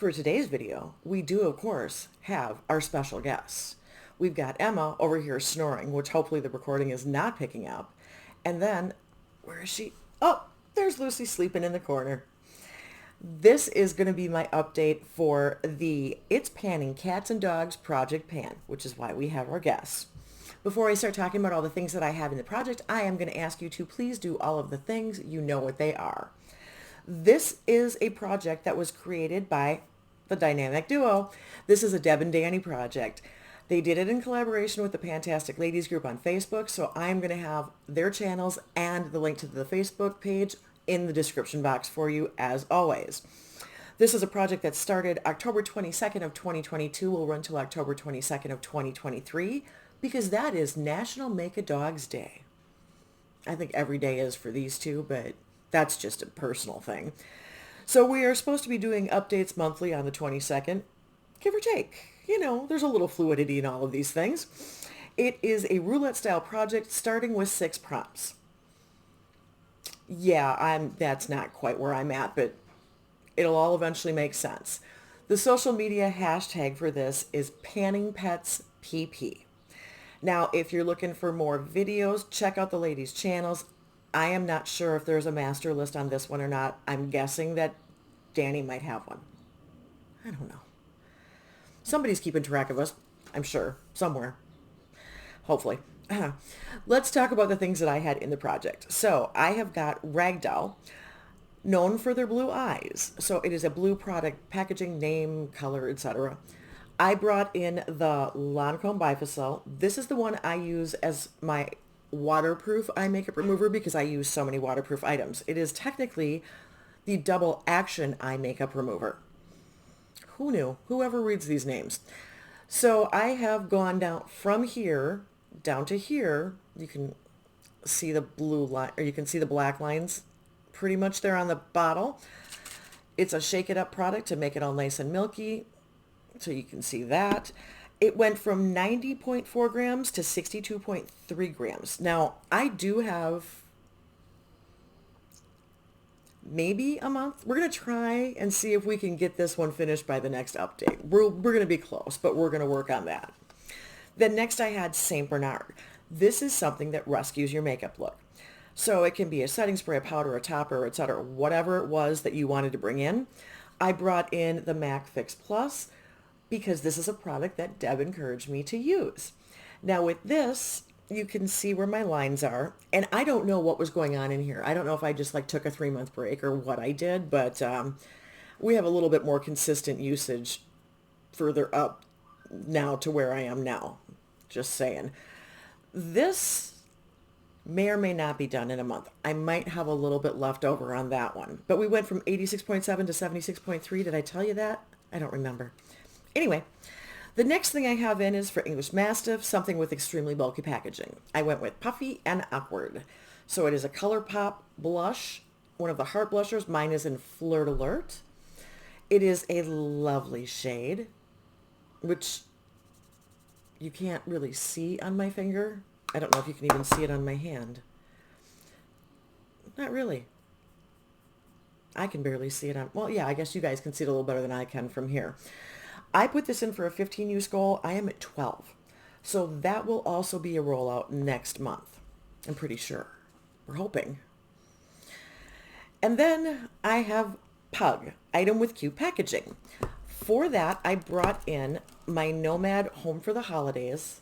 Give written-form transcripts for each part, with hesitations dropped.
for today's video, we do, of course, have our special guests. We've got Emma over here snoring, which hopefully the recording is not picking up. And then, where is she? Oh, there's Lucy sleeping in the corner. This is going to be my update for the It's Panning Cats and Dogs Project Pan, which is why we have our guests. Before I start talking about all the things that I have in the project, I am going to ask you to please do all of the things. You know what they are. This is a project that was created by the dynamic duo. This is a Deb and Danny project. They did it in collaboration with the Fantastic Ladies group on Facebook, so I'm going to have their channels and the link to the Facebook page in the description box for you as always. This is a project that started October 22nd of 2022, will run till October 22nd of 2023, because that is National Make a Dog's Day. I think every day is for these two, but that's just a personal thing. So we are supposed to be doing updates monthly on the 22nd, give or take. You know, there's a little fluidity in all of these things. It is a roulette style project starting with 6 prompts. Yeah, that's not quite where I'm at, but it'll all eventually make sense. The social media hashtag for this is PanningPetsPP. Now, if you're looking for more videos, check out the ladies' channels. I am not sure if there's a master list on this one or not. I'm guessing that Danny might have one. I don't know. Somebody's keeping track of us, I'm sure, somewhere. Hopefully. Let's talk about the things that I had in the project. So I have got Ragdoll, known for their blue eyes. So it is a blue product, packaging, name, color, etc. I brought in the Lancome Bifacil. This is the one I use as my waterproof eye makeup remover because I use so many waterproof items. It is technically the double action eye makeup remover. Who knew? Whoever reads these names. So I have gone down from here down to here. You can see the blue line, or you can see the black lines pretty much there on the bottle. It's a shake it up product to make it all nice and milky. So you can see that. It went from 90.4 grams to 62.3 grams. Now, I do have maybe a month. We're going to try and see if we can get this one finished by the next update. We're going to be close, but we're going to work on that. Then next I had St. Bernard. This is something that rescues your makeup look. So it can be a setting spray, a powder, a topper, etc., whatever it was that you wanted to bring in. I brought in the MAC Fix Plus because this is a product that Deb encouraged me to use. Now with this, you can see where my lines are, and I don't know what was going on in here. I don't know if I just took a 3-month break or what I did, but we have a little bit more consistent usage further up now to where I am now. Just saying. This may or may not be done in a month. I might have a little bit left over on that one. But we went from 86.7 to 76.3. Did I tell you that? I don't remember. Anyway, the next thing I have in is for English Mastiff, something with extremely bulky packaging. I went with Puffy and Awkward. So it is a ColourPop blush, one of the heart blushers. Mine is in Flirt Alert. It is a lovely shade, which you can't really see on my finger. I don't know if you can even see it on my hand. Not really. I can barely see it on, well, yeah, I guess you guys can see it a little better than I can from here. I put this in for a 15 use goal. I am at 12. So that will also be a rollout next month. I'm pretty sure. We're hoping. And then I have Pug, item with cute packaging. For that, I brought in my Nomad Home for the Holidays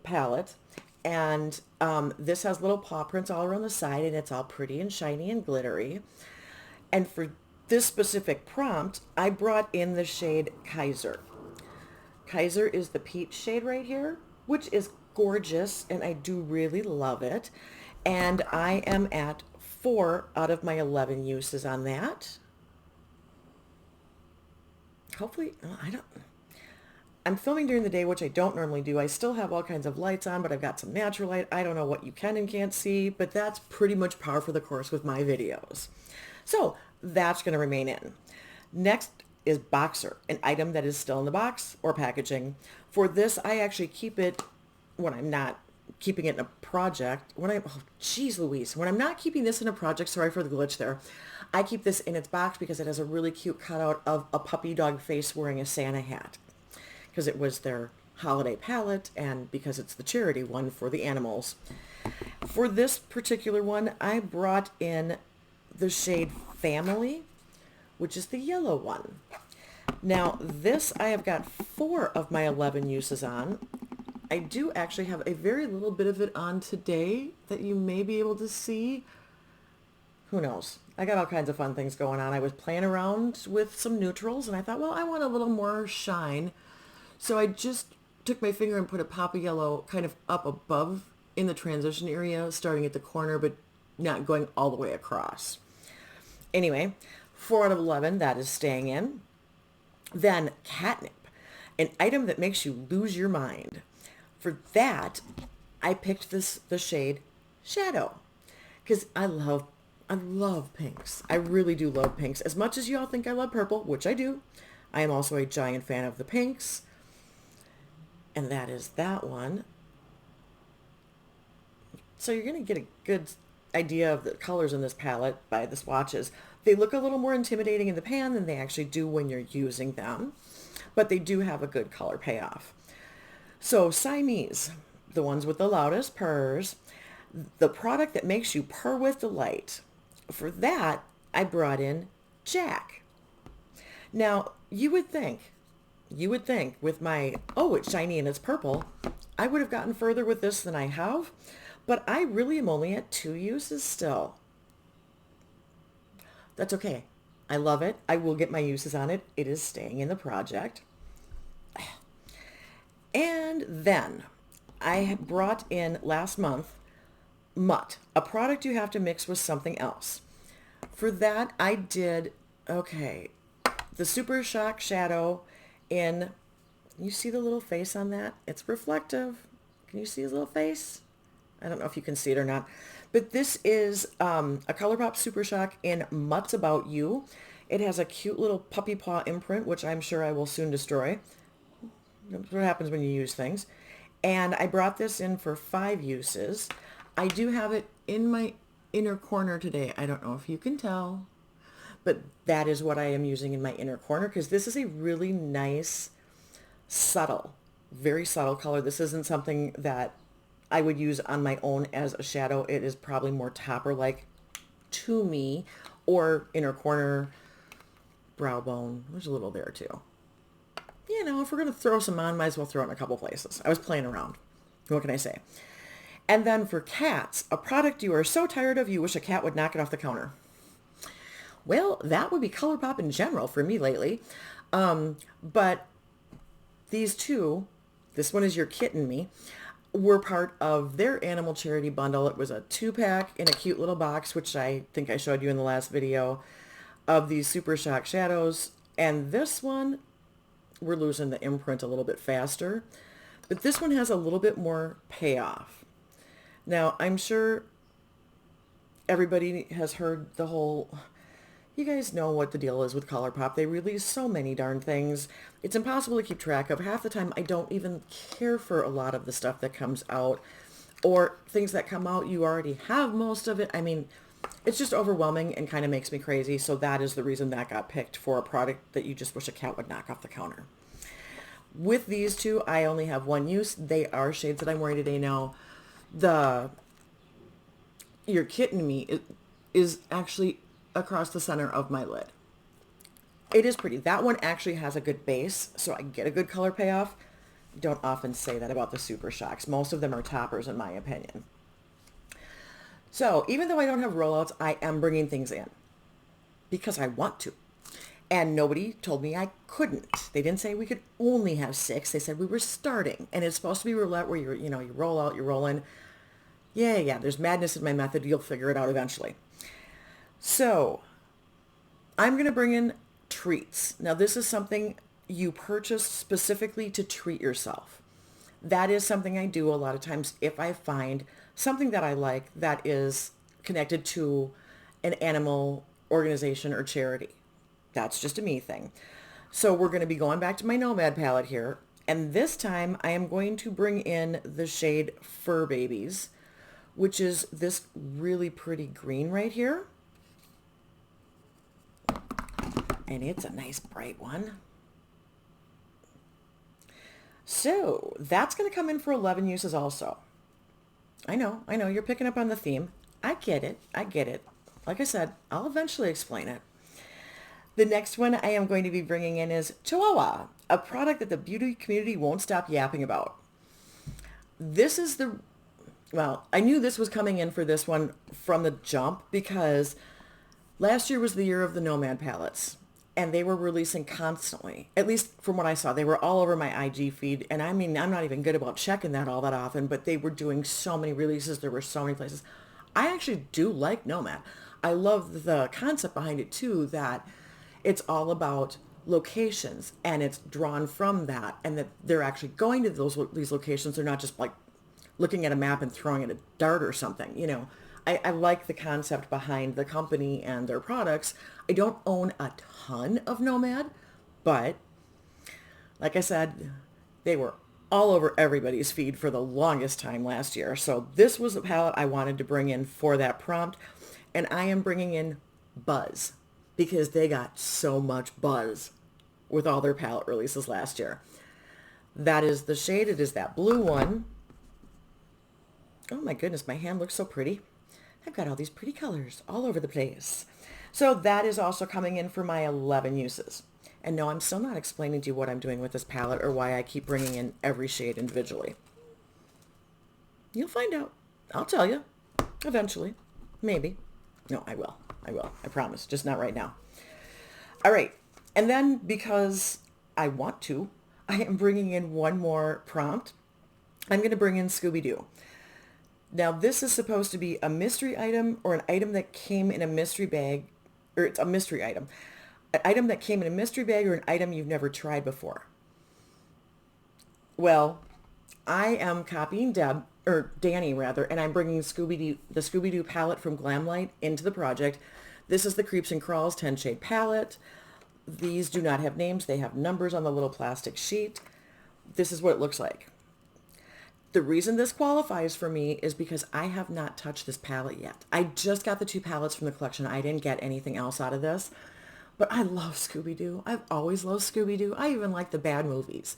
palette. And this has little paw prints all around the side, and it's all pretty and shiny and glittery. And for this specific prompt, I brought in the shade Kaiser. Kaiser is the peach shade right here, which is gorgeous, and I do really love it. And I am at 4 out of my 11 uses on that. Hopefully, I'm filming during the day, which I don't normally do. I still have all kinds of lights on, but I've got some natural light. I don't know what you can and can't see, but that's pretty much par for the course with my videos. So that's going to remain in. Next is Boxer, an item that is still in the box or packaging. For this, I actually keep it when I'm not keeping it in a project. Oh, geez Louise. When I'm not keeping this in a project, sorry for the glitch there, I keep this in its box because it has a really cute cutout of a puppy dog face wearing a Santa hat, because it was their holiday palette and because it's the charity one for the animals. For this particular one, I brought in the shade Family, which is the yellow one. Now this I have got 4 of my 11 uses on. I do actually have a very little bit of it on today that you may be able to see. Who knows? I got all kinds of fun things going on. I was playing around with some neutrals and I thought, well, I want a little more shine. So I just took my finger and put a pop of yellow kind of up above in the transition area, starting at the corner, but not going all the way across. Anyway, 4 out of 11, that is staying in. Then Catnip, an item that makes you lose your mind. For that, I picked the shade Shadow, because I love pinks. I really do love pinks. As much as you all think I love purple, which I do, I am also a giant fan of the pinks. And that is that one. So you're going to get a good idea of the colors in this palette by the swatches. They look a little more intimidating in the pan than they actually do when you're using them, but they do have a good color payoff. So Siamese, the ones with the loudest purrs, the product that makes you purr with delight. For that, I brought in Jack. Now, you would think with my, oh, it's shiny and it's purple, I would have gotten further with this than I have, but I really am only at 2 uses still. That's okay. I love it. I will get my uses on it. It is staying in the project. And then I brought in last month Mutt, a product you have to mix with something else. For that, I did, the Super Shock Shadow in, you see the little face on that? It's reflective. Can you see his little face? I don't know if you can see it or not. But this is a ColourPop Super Shock in Mutt's About You. It has a cute little puppy paw imprint, which I'm sure I will soon destroy. That's what happens when you use things. And I brought this in for 5 uses. I do have it in my inner corner today. I don't know if you can tell, but that is what I am using in my inner corner, because this is a really nice, subtle, very subtle color. This isn't something that I would use on my own as a shadow. It is probably more topper-like to me, or inner corner, brow bone. There's a little there too. You know, if we're going to throw some on, might as well throw it in a couple places. I was playing around. What can I say? And then for cats, a product you are so tired of you wish a cat would knock it off the counter. Well, that would be ColourPop in general for me lately. But these two, this one is Your Kitten Me, were part of their animal charity bundle. It was a 2-pack in a cute little box, which I think I showed you in the last video, of these Super Shock Shadows. And this one, we're losing the imprint a little bit faster, but this one has a little bit more payoff. Now, I'm sure everybody has heard the whole, you guys know what the deal is with ColourPop. They release so many darn things. It's impossible to keep track of. Half the time, I don't even care for a lot of the stuff that comes out, or things that come out, you already have most of it. I mean, it's just overwhelming and kind of makes me crazy. So that is the reason that got picked for a product that you just wish a cat would knock off the counter. With these two, I only have 1 use. They are shades that I'm wearing today now. The Your Kitten Me is actually across the center of my lid. It is pretty. That one actually has a good base, so I get a good color payoff. Don't often say that about the Super Shocks. Most of them are toppers, in my opinion. So even though I don't have rollouts, I am bringing things in because I want to. And nobody told me I couldn't. They didn't say we could only have 6. They said we were starting. And it's supposed to be roulette where you roll out, you roll in. Yeah, there's madness in my method. You'll figure it out eventually. So I'm going to bring in treats. Now this is something you purchase specifically to treat yourself. That is something I do a lot of times if I find something that I like that is connected to an animal organization or charity. That's just a me thing. So we're going to be going back to my Nomad palette here. And this time I am going to bring in the shade Fur Babies, which is this really pretty green right here. And it's a nice bright one. So that's going to come in for 11 uses also. I know, you're picking up on the theme. I get it. Like I said, I'll eventually explain it. The next one I am going to be bringing in is Chihuahua, a product that the beauty community won't stop yapping about. This is well, I knew this was coming in for this one from the jump because last year was the year of the Nomad palettes and they were releasing constantly. At least from what I saw, they were all over my IG feed. And I mean, I'm not even good about checking that all that often, but they were doing so many releases. There were so many places. I actually do like Nomad. I love the concept behind it too, that it's all about locations and it's drawn from that and that they're actually going to these locations. They're not just like looking at a map and throwing it a dart or something. I like the concept behind the company and their products. I don't own a ton of Nomad, but like I said, they were all over everybody's feed for the longest time last year. So this was a palette I wanted to bring in for that prompt. And I am bringing in Buzz because they got so much buzz with all their palette releases last year. That is the shade. It is that blue one. Oh my goodness, my hand looks so pretty. I've got all these pretty colors all over the place. So that is also coming in for my 11 uses. And no, I'm still not explaining to you what I'm doing with this palette or why I keep bringing in every shade individually. You'll find out. I'll tell you. Eventually. Maybe. No, I will. I promise. Just not right now. All right. And then because I want to, I am bringing in one more prompt. I'm going to bring in Scooby-Doo. Now, this is supposed to be a mystery item or an item that came in a mystery bag, or it's a mystery item. An item that came in a mystery bag or an item you've never tried before. Well, I am copying Danny, and I'm bringing the Scooby-Doo palette from Glamlight into the project. This is the Creeps and Crawls 10 shade palette. These do not have names. They have numbers on the little plastic sheet. This is what it looks like. The reason this qualifies for me is because I have not touched this palette yet. I just got the 2 palettes from the collection. I didn't get anything else out of this. But I love Scooby-Doo. I've always loved Scooby-Doo. I even like the bad movies.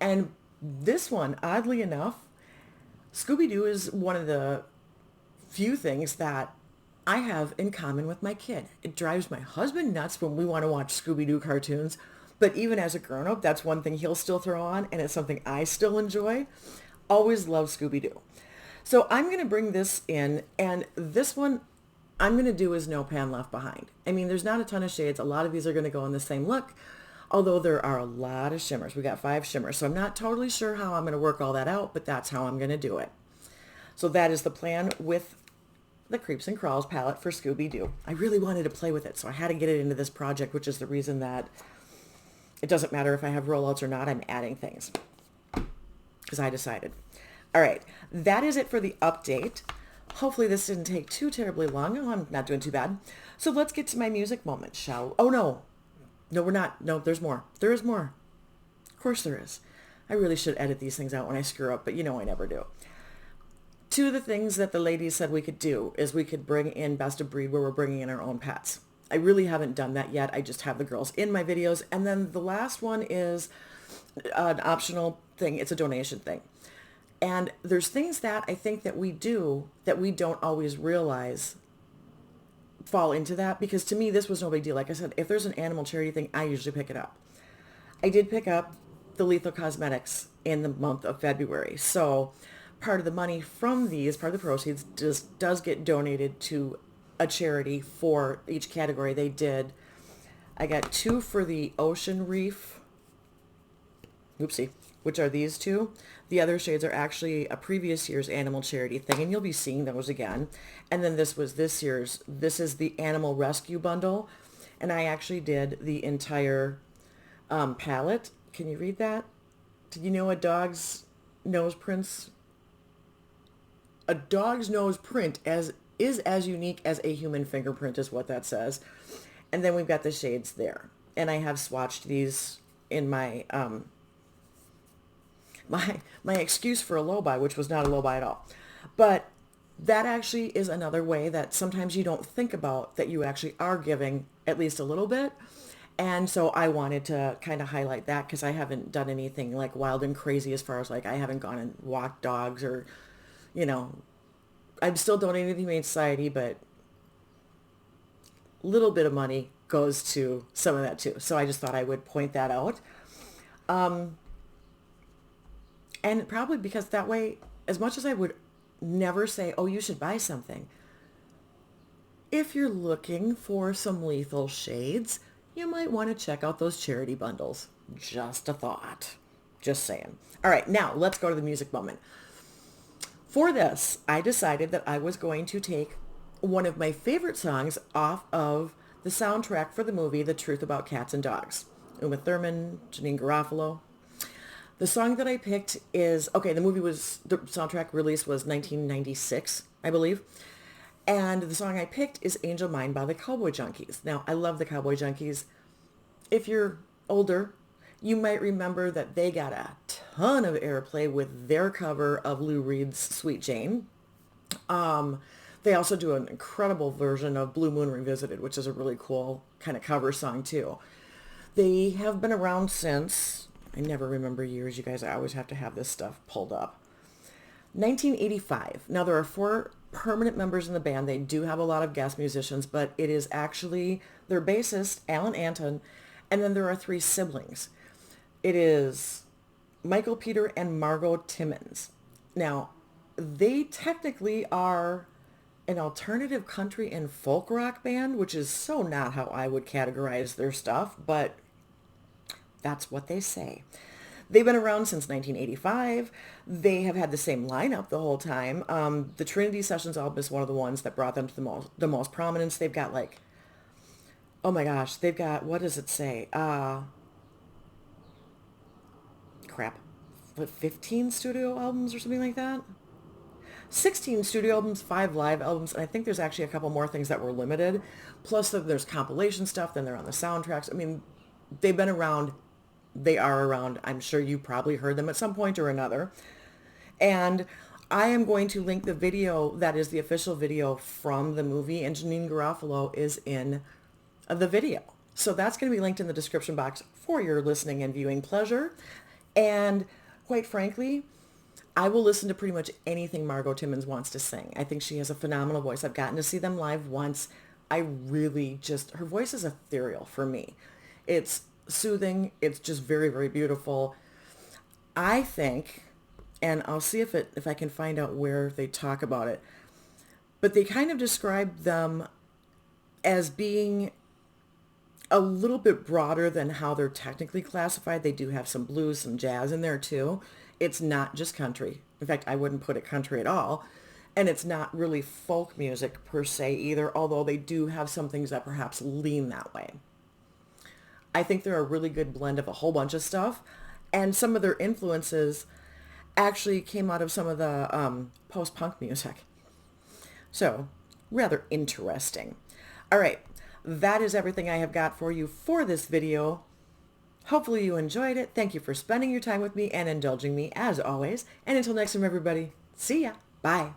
And this one, oddly enough, Scooby-Doo is one of the few things that I have in common with my kid. It drives my husband nuts when we want to watch Scooby-Doo cartoons. But even as a grown-up, that's one thing he'll still throw on, and it's something I still enjoy. Always love Scooby-Doo. So I'm going to bring this in, and this one I'm going to do is No Pan Left Behind. I mean, there's not a ton of shades. A lot of these are going to go in the same look, although there are a lot of shimmers. We got 5 shimmers, so I'm not totally sure how I'm going to work all that out, but that's how I'm going to do it. So that is the plan with the Creeps and Crawls palette for Scooby-Doo. I really wanted to play with it, so I had to get it into this project, which is the reason that it doesn't matter if I have rollouts or not, I'm adding things. Because I decided. All right, that is it for the update. Hopefully this didn't take too terribly long. Oh, I'm not doing too bad. So let's get to my music moment, shall we? Oh, no. No, we're not. No, there's more. There is more. Of course there is. I really should edit these things out when I screw up, but you know I never do. 2 of the things that the ladies said we could do is we could bring in Best of Breed where we're bringing in our own pets. I really haven't done that yet. I just have the girls in my videos. And then the last one is an optional thing. It's a donation thing. And there's things that I think that we do that we don't always realize fall into that, because to me, this was no big deal. Like I said, if there's an animal charity thing, I usually pick it up. I did pick up the Lethal Cosmetics in the month of February. So part of the money from these, part of the proceeds does get donated to a charity for each category. They did. I got 2 for the Ocean Reef. Oopsie. Which are these 2. The other shades are actually a previous year's animal charity thing, and you'll be seeing those again. And then this was this year's. This is the Animal Rescue Bundle, and I actually did the entire palette. Can you read that? Did you know a dog's nose print is as unique as a human fingerprint is what that says. And then we've got the shades there. And I have swatched these in my my excuse for a low buy, which was not a low buy at all. But That actually is another way that sometimes you don't think about that you actually are giving at least a little bit. And so I wanted to kind of highlight that because I haven't done anything like wild and crazy as far as like I haven't gone and walked dogs or, you know, I'm still donating to the Humane Society, but a little bit of money goes to some of that too. So I just thought I would point that out. And probably because that way, as much as I would never say, oh, you should buy something, if you're looking for some lethal shades, you might want to check out those charity bundles. Just a thought. Just saying. All right, now let's go to the music moment. For this, I decided that I was going to take one of my favorite songs off of the soundtrack for the movie The Truth About Cats and Dogs. Uma Thurman, Janine Garofalo. The song that I picked is, okay, the soundtrack release was 1996, I believe. And the song I picked is Angel Mine by the Cowboy Junkies. Now, I love the Cowboy Junkies. If you're older, you might remember that they got a ton of airplay with their cover of Lou Reed's Sweet Jane. They also do an incredible version of Blue Moon Revisited, which is a really cool kind of cover song too. They have been around since, I never remember years, you guys. I always have to have this stuff pulled up. 1985. Now there are 4 permanent members in the band. They do have a lot of guest musicians, but it is actually their bassist, Alan Anton, and then there are 3 siblings. It is Michael, Peter, and Margot Timmons. Now, they technically are an alternative country and folk rock band, which is so not how I would categorize their stuff, but that's what they say. They've been around since 1985. They have had the same lineup the whole time. The Trinity Sessions album is one of the ones that brought them to the most prominence. They've got like, oh my gosh, they've got, what does it say? Crap. What, 15 studio albums or something like that? 16 studio albums, 5 live albums, and I think there's actually a couple more things that were limited. Plus there's compilation stuff, then they're on the soundtracks. I mean, they've been around. They are around. I'm sure you probably heard them at some point or another. And I am going to link the video that is the official video from the movie, and Janine Garofalo is in the video. So that's going to be linked in the description box for your listening and viewing pleasure. And quite frankly, I will listen to pretty much anything Margot Timmons wants to sing. I think she has a phenomenal voice. I've gotten to see them live once. I really just, her voice is ethereal for me. It's soothing. It's just very, very beautiful. I think, and I'll see if I can find out where they talk about it, but they kind of describe them as being a little bit broader than how they're technically classified. They do have some blues, some jazz in there too. It's not just country. In fact, I wouldn't put it country at all. And it's not really folk music per se either, although they do have some things that perhaps lean that way. I think they're a really good blend of a whole bunch of stuff. And some of their influences actually came out of some of the post-punk music. So, rather interesting. All right, that is everything I have got for you for this video. Hopefully you enjoyed it. Thank you for spending your time with me and indulging me as always. And until next time, everybody, see ya. Bye.